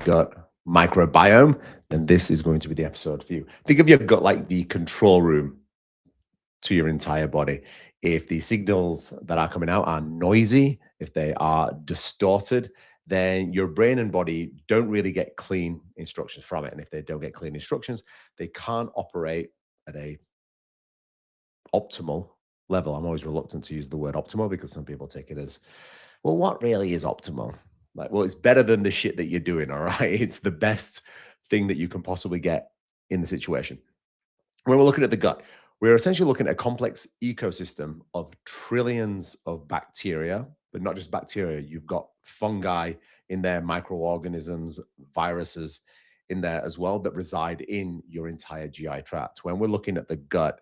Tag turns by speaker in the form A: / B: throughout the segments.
A: gut microbiome, then this is going to be the episode for you. Think of your gut like the control room to your entire body. If the signals that are coming out are noisy, if they are distorted, then your brain and body don't really get clean instructions from it. And if they don't get clean instructions, they can't operate at a optimal level. I'm always reluctant to use the word optimal because some people take it as, well, what really is optimal? Like, well, it's better than the shit that you're doing, all right? It's the best thing that you can possibly get in the situation. When we're looking at the gut, we're essentially looking at a complex ecosystem of trillions of bacteria, but not just bacteria. You've got fungi in there, microorganisms, viruses in there as well that reside in your entire GI tract. When we're looking at the gut,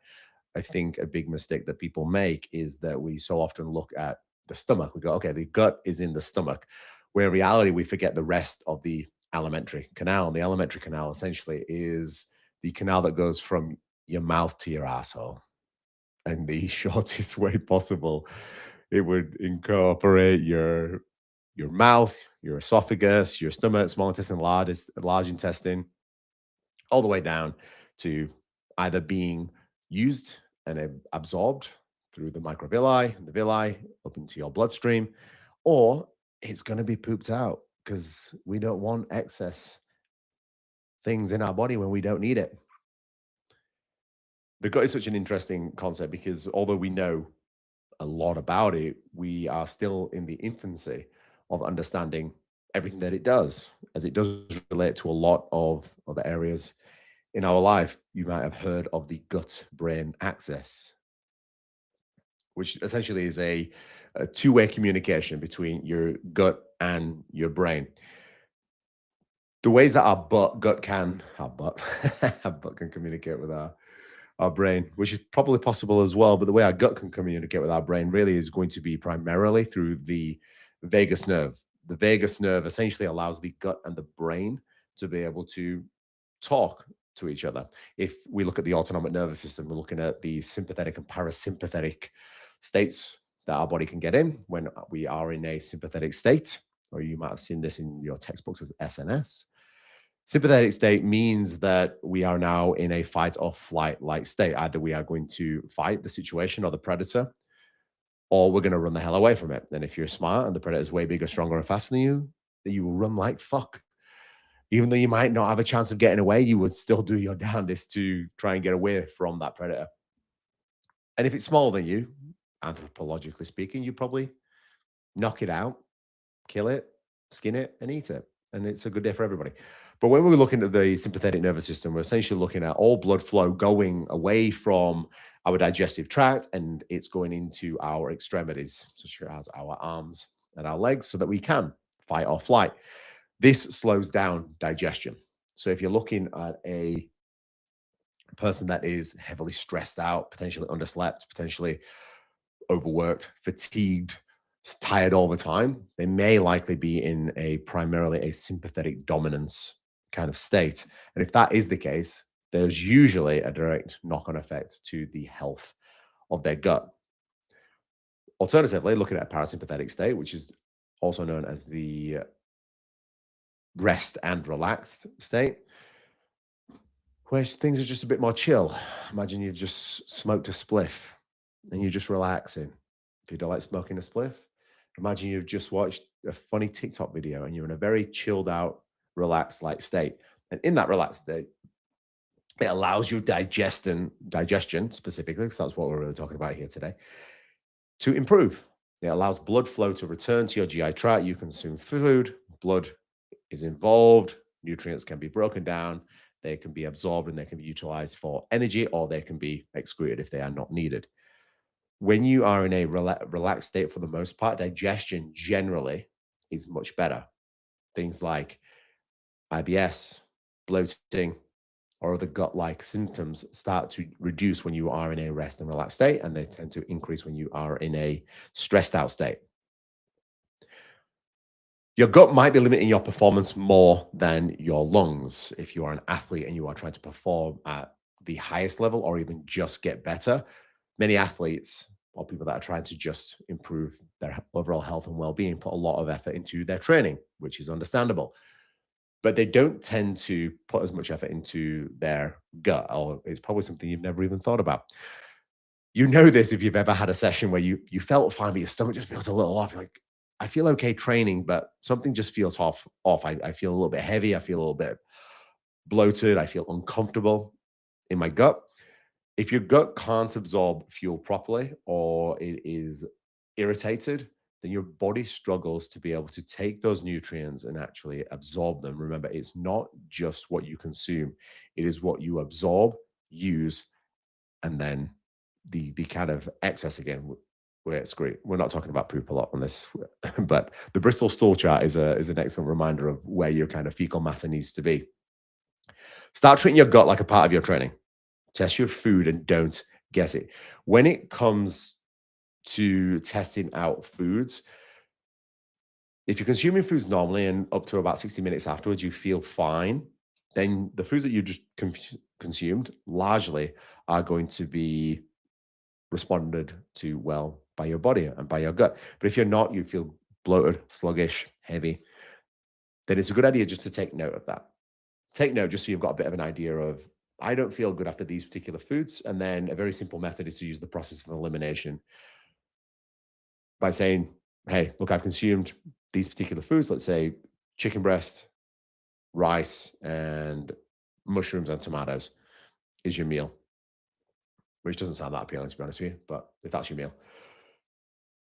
A: I think a big mistake that people make is that we so often look at the stomach. We go, okay, the gut is in the stomach, where in reality, we forget the rest of the alimentary canal. And the alimentary canal essentially is the canal that goes from your mouth to your asshole. And the shortest way possible, it would incorporate your mouth, your esophagus, your stomach, small intestine, large intestine, all the way down to either being used and absorbed through the microvilli and the villi up into your bloodstream, or it's going to be pooped out because we don't want excess things in our body when we don't need it. The gut is such an interesting concept because although we know a lot about it, we are still in the infancy of understanding everything that it does, as it does relate to a lot of other areas in our life. You might have heard of the gut brain axis, which essentially is a two-way communication between your gut and your brain. The ways that our butt can communicate with our brain, which is probably possible as well. But the way our gut can communicate with our brain really is going to be primarily through the vagus nerve. The vagus nerve essentially allows the gut and the brain to be able to talk to each other. If we look at the autonomic nervous system, we're looking at the sympathetic and parasympathetic states that our body can get in when we are in a sympathetic state, or you might have seen this in your textbooks as SNS. Sympathetic state means that we are now in a fight or flight like state. Either we are going to fight the situation or the predator, or we're going to run the hell away from it. And if you're smart and the predator is way bigger, stronger, and faster than you will run like fuck. Even though you might not have a chance of getting away, you would still do your damnedest to try and get away from that predator. And if it's smaller than you, anthropologically speaking, you probably knock it out, kill it, skin it, and eat it. And it's a good day for everybody. But when we're looking at the sympathetic nervous system, we're essentially looking at all blood flow going away from our digestive tract and it's going into our extremities, such as our arms and our legs, so that we can fight or flight. This slows down digestion. So if you're looking at a person that is heavily stressed out, potentially underslept, potentially overworked, fatigued, tired all the time, they may likely be in a primarily a sympathetic dominance kind of state. And if that is the case, there's usually a direct knock-on effect to the health of their gut. Alternatively, looking at a parasympathetic state, which is also known as the rest and relaxed state, where things are just a bit more chill. Imagine you've just smoked a spliff and you're just relaxing. If you don't like smoking a spliff, imagine you've just watched a funny TikTok video and you're in a very chilled out, relaxed like state. And in that relaxed state, it allows your digestion specifically, because that's what we're really talking about here today, to improve. It allows blood flow to return to your GI tract. You consume food, blood is involved, nutrients can be broken down, they can be absorbed and they can be utilized for energy, or they can be excreted if they are not needed. When you are in a relaxed state, for the most part, digestion generally is much better. Things like IBS, bloating, or other gut-like symptoms start to reduce when you are in a rest and relaxed state, and they tend to increase when you are in a stressed out state. Your gut might be limiting your performance more than your lungs. If you are an athlete and you are trying to perform at the highest level or even just get better, many athletes or people that are trying to just improve their overall health and well-being put a lot of effort into their training, which is understandable. but they don't tend to put as much effort into their gut, or it's probably something you've never even thought about. You know this if you've ever had a session where you felt fine, but your stomach just feels a little off. You're like, I feel okay training, but something just feels off. I feel a little bit heavy. I feel a little bit bloated. I feel uncomfortable in my gut. If your gut can't absorb fuel properly or it is irritated, then your body struggles to be able to take those nutrients and actually absorb them. Remember, it's not just what you consume, it is what you absorb, use, and then the kind of excess again where it's great. We're not talking about poop a lot on this, but the Bristol stool chart is an excellent reminder of where your kind of fecal matter needs to be. Start treating your gut like a part of your training. Test your food and don't guess it. When it comes to testing out foods, if you're consuming foods normally and up to about 60 minutes afterwards, you feel fine, then the foods that you just consumed largely are going to be responded to well by your body and by your gut. But if you're not, you feel bloated, sluggish, heavy, then it's a good idea just to take note of that. Take note just so you've got a bit of an idea of, I don't feel good after these particular foods. And then a very simple method is to use the process of elimination by saying, hey, look, I've consumed these particular foods, let's say chicken breast, rice, and mushrooms and tomatoes is your meal, which doesn't sound that appealing, to be honest with you, but if that's your meal,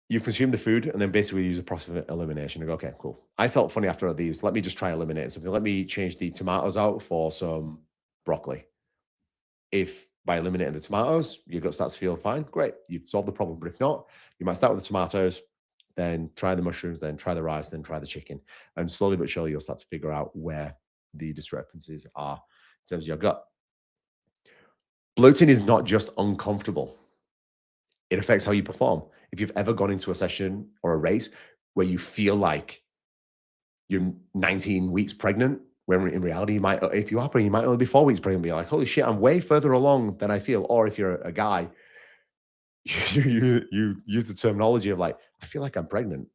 A: you've consumed the food and then basically use a process of elimination and go, okay, cool. I felt funny after these. Let me just try eliminating something. Let me change the tomatoes out for some broccoli. If by eliminating the tomatoes, your gut starts to feel fine, great. You've solved the problem. But if not, you might start with the tomatoes, then try the mushrooms, then try the rice, then try the chicken. And slowly but surely, you'll start to figure out where the discrepancies are in terms of your gut. Bloating is not just uncomfortable. It affects how you perform. If you've ever gone into a session or a race where you feel like you're 19 weeks pregnant, when in reality, you might, if you are pregnant, you might only be 4 weeks pregnant, be like, holy shit, I'm way further along than I feel. Or if you're a guy, you use the terminology of like, I feel like I'm pregnant.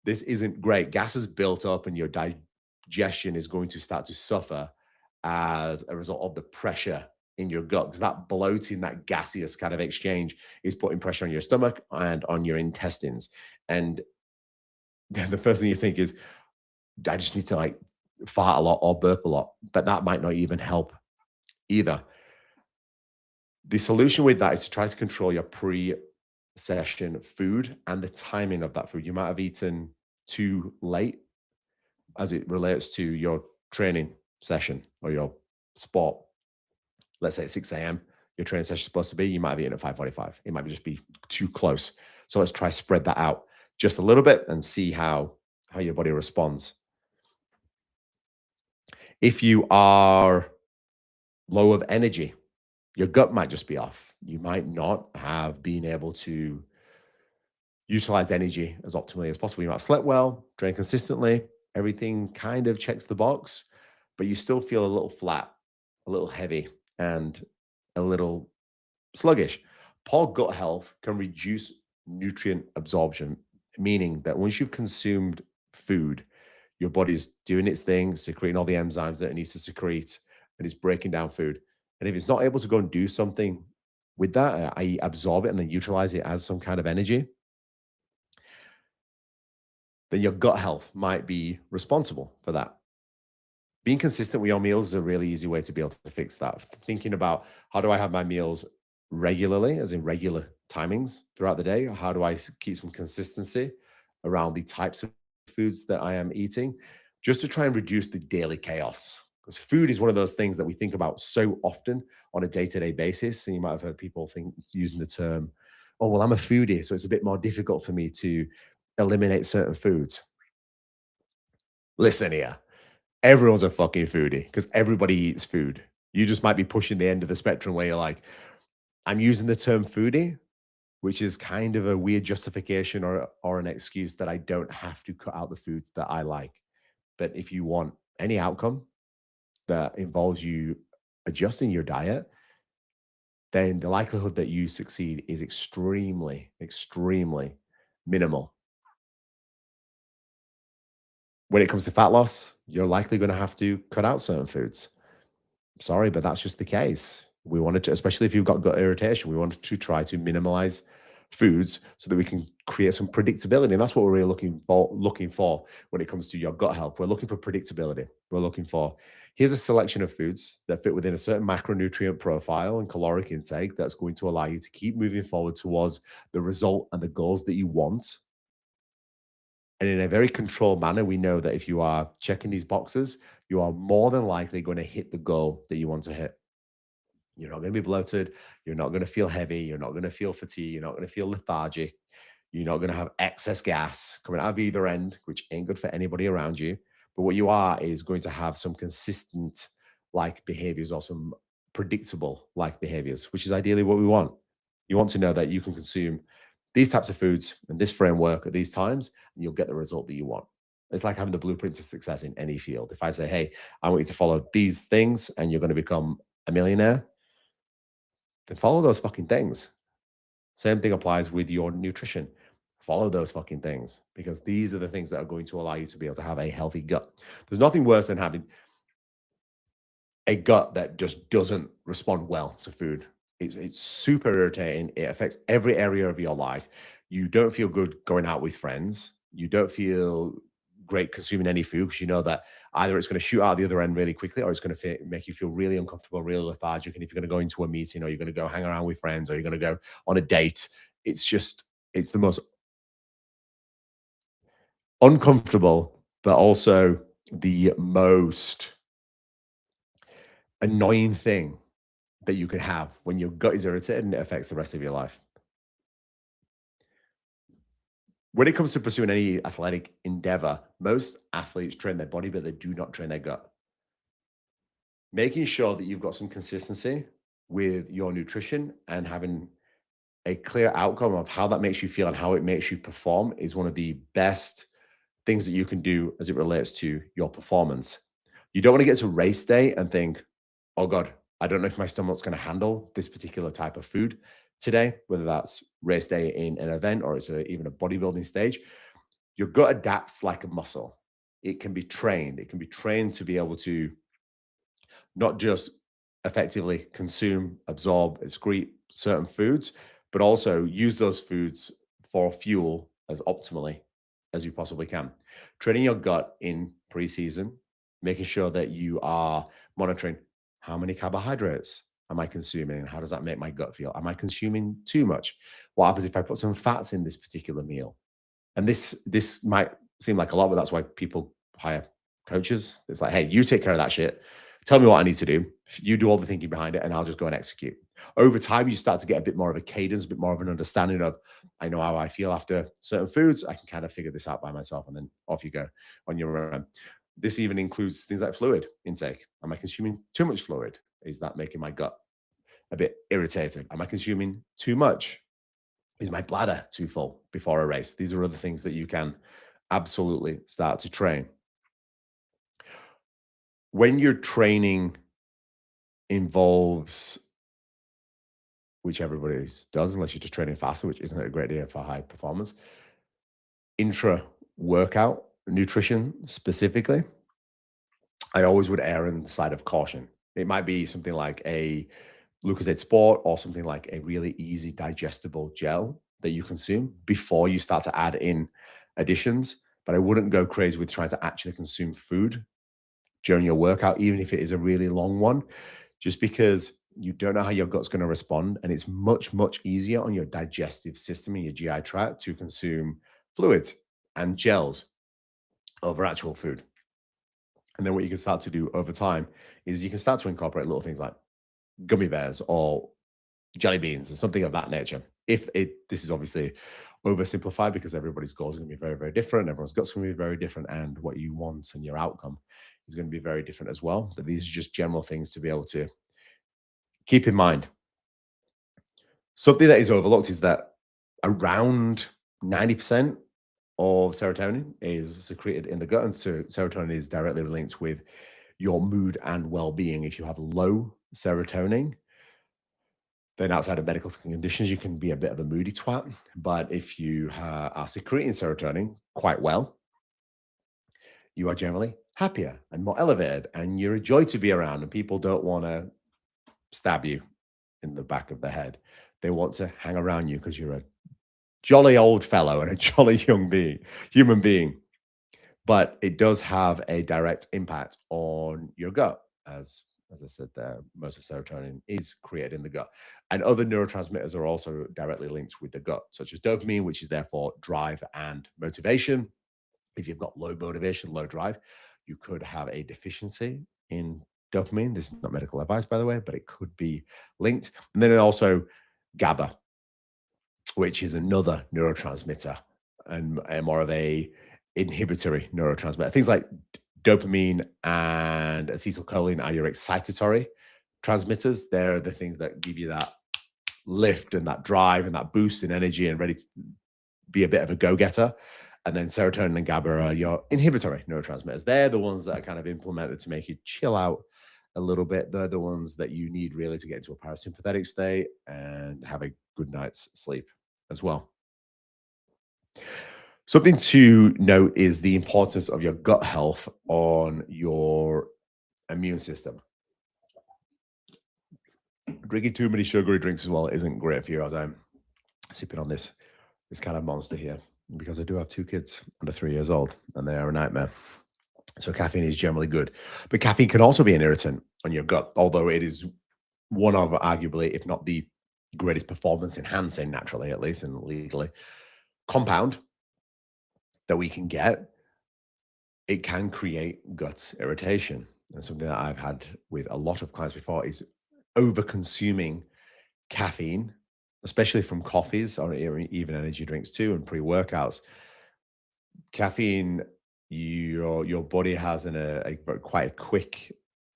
A: This isn't great. Gas is built up and your digestion is going to start to suffer as a result of the pressure in your gut, because that bloating, that gaseous kind of exchange is putting pressure on your stomach and on your intestines. And then the first thing you think is, I just need to like fart a lot or burp a lot, but that might not even help either. The solution with that is to try to control your pre-session food and the timing of that food. You might have eaten too late as it relates to your training session or your sport. Let's say at 6 a.m., your training session is supposed to be, you might have eaten at 5:45. It might just be too close. So let's try spread that out just a little bit and see how your body responds. If you are low of energy, your gut might just be off. You might not have been able to utilize energy as optimally as possible. You might have slept well, trained consistently, everything kind of checks the box, but you still feel a little flat, a little heavy, and a little sluggish. Poor gut health can reduce nutrient absorption, meaning that once you've consumed food, your body's doing its thing, secreting all the enzymes that it needs to secrete, and it's breaking down food. And if it's not able to go and do something with that, i.e., absorb it and then utilize it as some kind of energy, then your gut health might be responsible for that. Being consistent with your meals is a really easy way to be able to fix that. Thinking about, how do I have my meals regularly, as in regular timings throughout the day? How do I keep some consistency around the types of foods that I am eating, just to try and reduce the daily chaos? Because food is one of those things that we think about so often on a day-to-day basis. And you might have heard people think using the term, oh, well, I'm a foodie, so it's a bit more difficult for me to eliminate certain foods. Listen here, everyone's a fucking foodie because everybody eats food. You just might be pushing the end of the spectrum where you're like, I'm using the term foodie, which is kind of a weird justification or an excuse that I don't have to cut out the foods that I like. But if you want any outcome that involves you adjusting your diet, then the likelihood that you succeed is extremely, extremely minimal. When it comes to fat loss, you're likely going to have to cut out certain foods. Sorry, but that's just the case. We wanted to, especially if you've got gut irritation, we wanted to try to minimize foods so that we can create some predictability. And that's what we're really looking for when it comes to your gut health. We're looking for predictability. We're looking for, here's a selection of foods that fit within a certain macronutrient profile and caloric intake that's going to allow you to keep moving forward towards the result and the goals that you want. And in a very controlled manner, we know that if you are checking these boxes, you are more than likely going to hit the goal that you want to hit. You're not going to be bloated. You're not going to feel heavy. You're not going to feel fatigue. You're not going to feel lethargic. You're not going to have excess gas coming out of either end, which ain't good for anybody around you. But what you are is going to have some consistent like behaviors or some predictable like behaviors, which is ideally what we want. You want to know that you can consume these types of foods and this framework at these times, and you'll get the result that you want. It's like having the blueprint to success in any field. If I say, hey, I want you to follow these things and you're going to become a millionaire, then follow those fucking things. Same thing applies with your nutrition. Follow those fucking things because these are the things that are going to allow you to be able to have a healthy gut. There's nothing worse than having a gut that just doesn't respond well to food. It's super irritating. It affects every area of your life. You don't feel good going out with friends. You don't feel great consuming any food because you know that either it's going to shoot out the other end really quickly or it's going to make you feel really uncomfortable, really lethargic. And if you're going to go into a meeting or you're going to go hang around with friends or you're going to go on a date, it's the most uncomfortable, but also the most annoying thing that you can have when your gut is irritated and it affects the rest of your life. When it comes to pursuing any athletic endeavor, most athletes train their body, but they do not train their gut. Making sure that you've got some consistency with your nutrition and having a clear outcome of how that makes you feel and how it makes you perform is one of the best things that you can do as it relates to your performance. You don't want to get to race day and think, oh God, I don't know if my stomach's going to handle this particular type of food today, whether that's race day in an event or it's even a bodybuilding stage. Your gut adapts like a muscle. It can be trained. It can be trained to be able to not just effectively consume, absorb, excrete certain foods, but also use those foods for fuel as optimally as you possibly can. Training your gut in pre-season, making sure that you are monitoring how many carbohydrates am I consuming and how does that make my gut feel? Am I consuming too much? What happens if I put some fats in this particular meal? And this might seem like a lot, but that's why people hire coaches. It's like, hey, you take care of that shit. Tell me what I need to do. You do all the thinking behind it, and I'll just go and execute. Over time, you start to get a bit more of a cadence, a bit more of an understanding of, I know how I feel after certain foods. I can kind of figure this out by myself, and then off you go on your own. This even includes things like fluid intake. Am I consuming too much fluid? Is that making my gut a bit irritated? Am I consuming too much? Is my bladder too full before a race? These are other things that you can absolutely start to train. When your training involves, which everybody does, unless you're just training faster, which isn't a great idea for high performance, intra workout nutrition specifically, I always would err on the side of caution. It might be something like a Lucozade Sport or something like a really easy digestible gel that you consume before you start to add in additions. But I wouldn't go crazy with trying to actually consume food during your workout, even if it is a really long one, just because you don't know how your gut's going to respond. And it's much, much easier on your digestive system and your GI tract to consume fluids and gels over actual food. And then what you can start to do over time is you can start to incorporate little things like gummy bears or jelly beans or something of that nature. This is obviously oversimplified because everybody's goals are going to be very, very different. Everyone's guts going to be very different, and what you want and your outcome is going to be very different as well. But these are just general things to be able to keep in mind. Something that is overlooked is that around 90% of serotonin is secreted in the gut, and so serotonin is directly linked with your mood and well-being. If you have low serotonin, then outside of medical conditions, you can be a bit of a moody twat. But if you are secreting serotonin quite well, you are generally happier and more elevated, and you're a joy to be around, and people don't want to stab you in the back of the head. They want to hang around you because you're a jolly old fellow and a jolly human being. But it does have a direct impact on your gut, as I said there, most of serotonin is created in the gut. And other neurotransmitters are also directly linked with the gut, such as dopamine, which is therefore drive and motivation. If you've got low motivation, low drive, you could have a deficiency in dopamine. This is not medical advice, by the way, but it could be linked. And then also GABA, which is another neurotransmitter and more of a inhibitory neurotransmitter. Things like dopamine and acetylcholine are your excitatory transmitters. They're the things that give you that lift and that drive and that boost in energy and ready to be a bit of a go-getter. And then serotonin and GABA are your inhibitory neurotransmitters. They're the ones that are kind of implemented to make you chill out a little bit. They're the ones that you need really to get into a parasympathetic state and have a good night's sleep as well. Something to note is the importance of your gut health on your immune system. Drinking too many sugary drinks as well isn't great for you, as I'm sipping on this kind of monster here, because I do have 2 kids under 3 years old, and they are a nightmare. So caffeine is generally good, but caffeine can also be an irritant on your gut, although it is one of arguably, if not the greatest performance enhancing, naturally at least and legally, compound that we can get. It can create gut irritation. And something that I've had with a lot of clients before is over consuming caffeine, especially from coffees or even energy drinks too, and pre-workouts. Caffeine, your body has quite a quick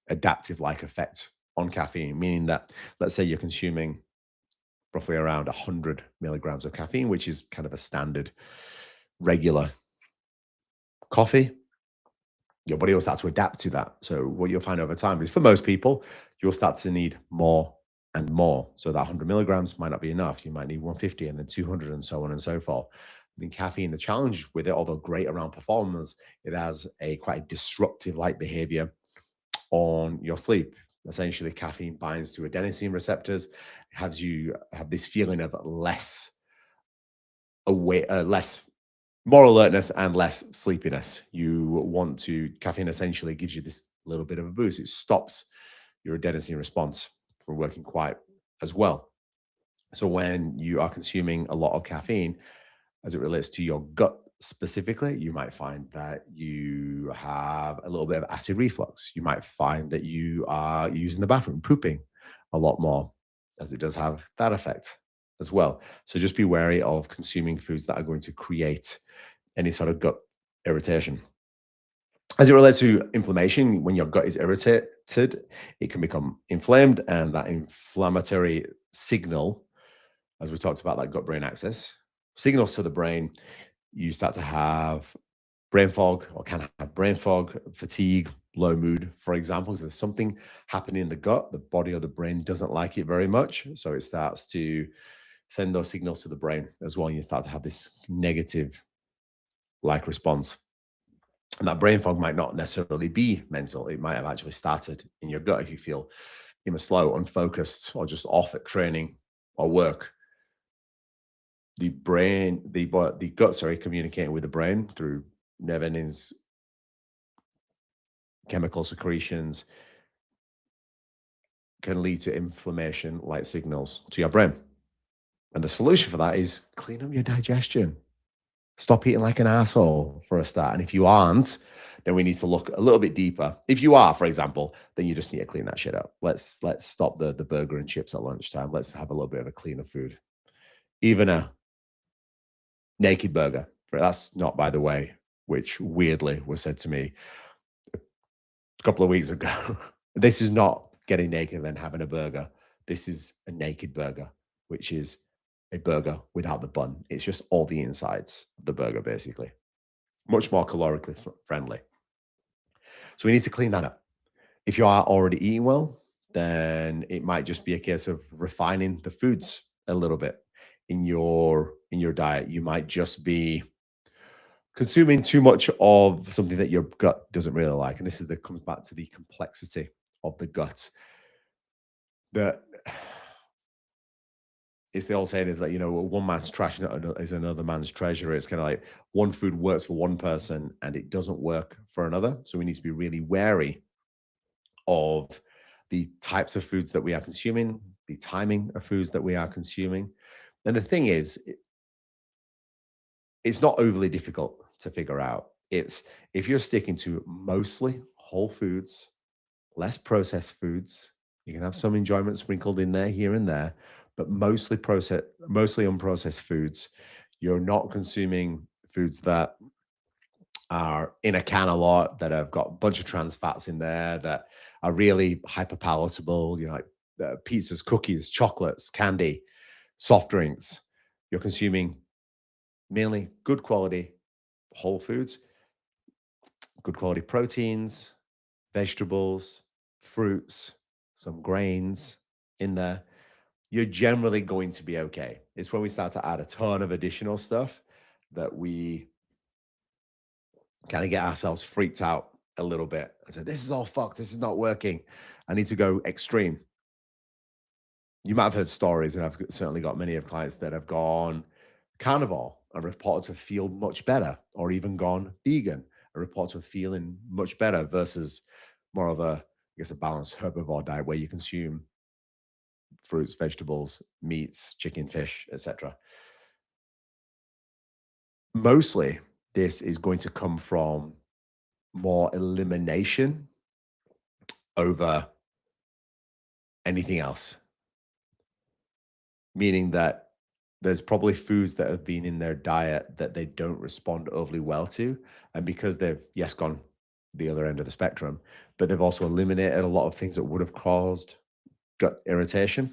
A: adaptive like effect on caffeine, meaning that, let's say you're consuming roughly around 100 milligrams of caffeine, which is kind of a standard regular coffee. Your body will start to adapt to that. So what you'll find over time is, for most people, you'll start to need more and more. So that 100 milligrams might not be enough. You might need 150 and then 200 and so on and so forth. I mean, caffeine, the challenge with it, although great around performance, it has a quite disruptive like behavior on your sleep. Essentially, caffeine binds to adenosine receptors, has you have this feeling of less more alertness and less sleepiness. Caffeine essentially gives you this little bit of a boost. It stops your adenosine response from working quite as well. So when you are consuming a lot of caffeine, as it relates to your gut specifically, you might find that you have a little bit of acid reflux. You might find that you are using the bathroom, pooping a lot more, as it does have that effect as well. So just be wary of consuming foods that are going to create any sort of gut irritation. As it relates to inflammation, when your gut is irritated, it can become inflamed, and that inflammatory signal, as we talked about, that gut-brain axis, signals to the brain. You start to have brain fog, or can have brain fog, fatigue, low mood, for example. So there's something happening in the gut. The body or the brain doesn't like it very much. So it starts to send those signals to the brain as well. And you start to have this negative like response. And that brain fog might not necessarily be mental. It might have actually started in your gut if you feel either slow, unfocused, or just off at training or work. The gut, communicating with the brain through nerve endings, chemical secretions, can lead to inflammation like signals to your brain. And the solution for that is clean up your digestion. Stop eating like an asshole for a start. And if you aren't, then we need to look a little bit deeper. If you are, for example, then you just need to clean that shit up. Let's stop the burger and chips at lunchtime. Let's have a little bit of a cleaner food. Even a naked burger. That's not, by the way, which weirdly was said to me a couple of weeks ago. This is not getting naked and then having a burger. This is a naked burger, which is a burger without the bun. It's just all the insides of the burger, basically. Much more calorically friendly. So we need to clean that up. If you are already eating well, then it might just be a case of refining the foods a little bit in your diet. You might just be consuming too much of something that your gut doesn't really like, and this is that comes back to the complexity of the gut. That it's the old saying is that one man's trash is another man's treasure. It's kind of like one food works for one person and it doesn't work for another. So we need to be really wary of the types of foods that we are consuming, the timing of foods that we are consuming. And the thing is, it's not overly difficult to figure out. It's if you're sticking to mostly whole foods, less processed foods, you can have some enjoyment sprinkled in there here and there, but mostly unprocessed foods. You're not consuming foods that are in a can a lot, that have got a bunch of trans fats in there, that are really hyper palatable, like pizzas, cookies, chocolates, candy, soft drinks. You're consuming mainly good quality whole foods, good quality proteins, vegetables, fruits, some grains in there. You're generally going to be okay. It's when we start to add a ton of additional stuff that we kind of get ourselves freaked out a little bit. I said, this is all fucked. This is not working. I need to go extreme. You might have heard stories, and I've certainly got many of clients that have gone carnivore and reported to feel much better, or even gone vegan and report to feeling much better versus more of a balanced herbivore diet where you consume fruits, vegetables, meats, chicken, fish, etc. Mostly, this is going to come from more elimination over anything else, meaning that there's probably foods that have been in their diet that they don't respond overly well to. And because they've, yes, gone the other end of the spectrum, but they've also eliminated a lot of things that would have caused gut irritation,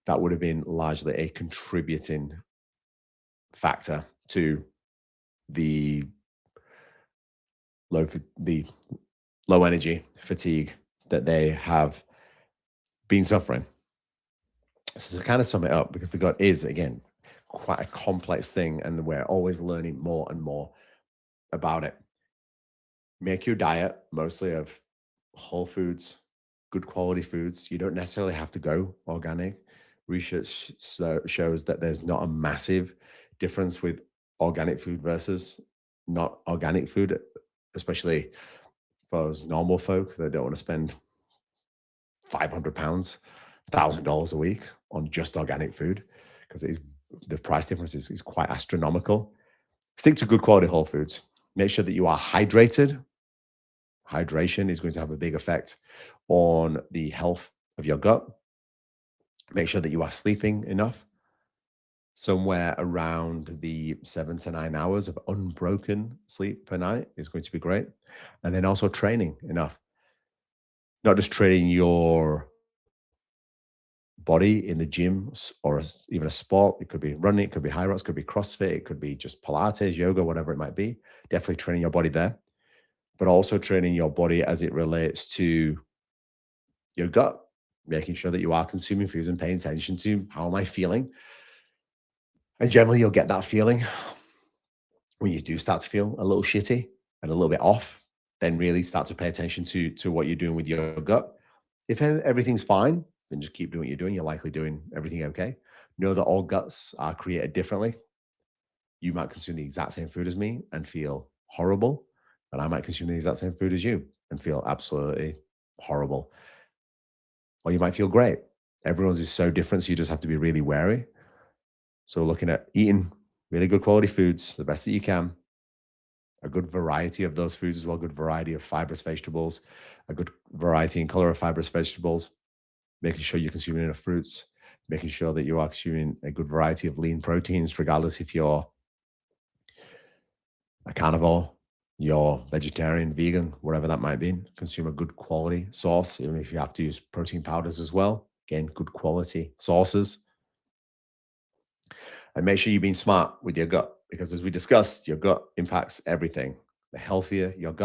A: that would have been largely a contributing factor to the the low energy fatigue that they have been suffering. So to kind of sum it up, because the gut is, again, quite a complex thing, and we're always learning more and more about it. Make your diet mostly of whole foods, good quality foods. You don't necessarily have to go organic. Research shows that there's not a massive difference with organic food versus not organic food, especially for those normal folk that don't want to spend £500, $1,000 a week on just organic food, because the price difference is quite astronomical. Stick to good quality whole foods. Make sure that you are hydrated. Hydration is going to have a big effect on the health of your gut. Make sure that you are sleeping enough. Somewhere around the 7 to 9 hours of unbroken sleep per night is going to be great. And then also training enough. Not just training your body in the gym or even a sport. It could be running, it could be high rocks, it could be CrossFit, it could be just Pilates, yoga, whatever it might be. Definitely training your body there, but also training your body as it relates to your gut, making sure that you are consuming foods and paying attention to how am I feeling. And generally, you'll get that feeling when you do start to feel a little shitty and a little bit off. Then really start to pay attention to what you're doing with your gut. If everything's fine, then just keep doing what you're doing. You're likely doing everything okay. Know that all guts are created differently. You might consume the exact same food as me and feel horrible, and I might consume the exact same food as you and feel absolutely horrible. Or you might feel great. Everyone's is so different, so you just have to be really wary. So looking at eating really good quality foods, the best that you can, a good variety of those foods as well, good variety of fibrous vegetables, a good variety and color of fibrous vegetables, making sure you're consuming enough fruits, making sure that you are consuming a good variety of lean proteins, regardless if you're a carnivore, you're vegetarian, vegan, whatever that might be. Consume a good quality source, even if you have to use protein powders as well. Again, good quality sources. And make sure you're being smart with your gut, because as we discussed, your gut impacts everything. The healthier your gut,